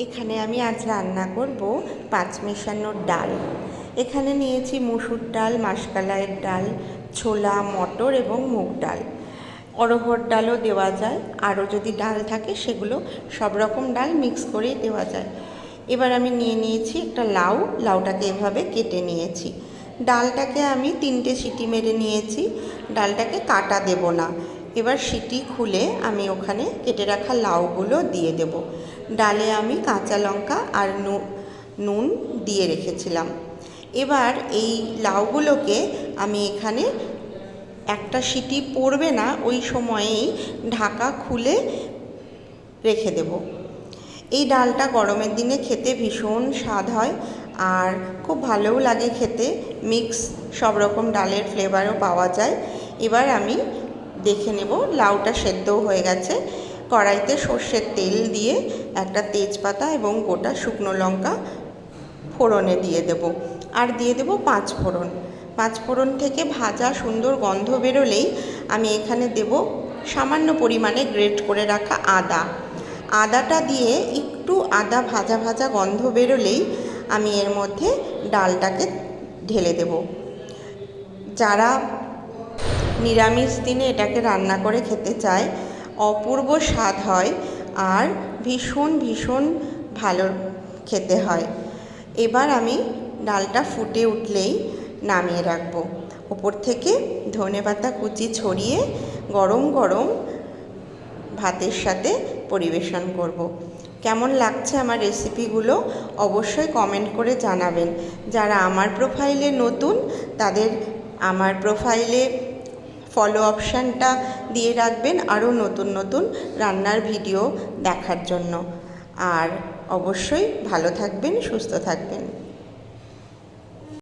এখানে আমি আজ রান্না করব পাঁচ মেশানোর ডাল। এখানে নিয়েছি মুসুর ডাল, মাসকলাইয়ের ডাল, ছোলা, মটর এবং মুগ ডাল। অড়হর ডালও দেওয়া যায়, আরও যদি ডাল থাকে সেগুলো সব রকম ডাল মিক্স করেই দেওয়া যায়। এবার আমি নিয়ে নিয়েছি একটা লাউ, লাউটাকে এভাবে কেটে নিয়েছি। ডালটাকে আমি 3টে সিটি মেরে নিয়েছি, ডালটাকে কাটা দেব না। এবার সিটি খুলে আমি ওখানে কেটে রাখা লাউগুলো দিয়ে দেব। ডালে আমি কাঁচা লঙ্কা আর নুন দিয়ে রেখেছিলাম। এবার এই লাউগুলোকে আমি এখানে একটা সিটি পড়বে না ওই সময়েই ঢাকা খুলে রেখে দেব। এই ডালটা গরমের দিনে খেতে ভীষণ স্বাদ হয় আর খুব ভালোও লাগে খেতে, মিক্স সব রকম ডালের ফ্লেভারও পাওয়া যায়। এবার আমি দেখে নেব লাউটা সেদ্ধও হয়ে গেছে। কড়াইতে সর্ষের তেল দিয়ে একটা তেজপাতা এবং গোটা শুকনো লঙ্কা ফোড়নে দিয়ে দেব, আর দিয়ে দেব 5 ফোড়ন। 5 ফোড়ন থেকে ভাজা সুন্দর গন্ধ বেরোলেই আমি এখানে দেব সামান্য পরিমাণে গ্রেট করে রাখা আদা। আদাটা দিয়ে একটু আদা ভাজা ভাজা গন্ধ বেরোলেই আমি এর মধ্যে ডালটাকে ঢেলে দেব। যারা নিরামিষ দিনে এটাকে রান্না করে খেতে চায়, অপূর্ব স্বাদ হয় আর ভীষণ ভীষণ ভালো খেতে হয়। এবার আমি ডালটা ফুটে উঠলেই নামিয়ে রাখবো। ওপর থেকে ধনেপাতা কুচি ছড়িয়ে গরম গরম ভাতের সাথে পরিবেশন করব। কেমন লাগছে আমার রেসিপিগুলো অবশ্যই কমেন্ট করে জানাবেন। যারা আমার প্রোফাইলে নতুন তাদের আমার প্রোফাইলে ফলো অপশানটা দিয়ে রাখবেন আরও নতুন নতুন রান্নার ভিডিও দেখার জন্য। আর অবশ্যই ভালো থাকবেন, সুস্থ থাকবেন।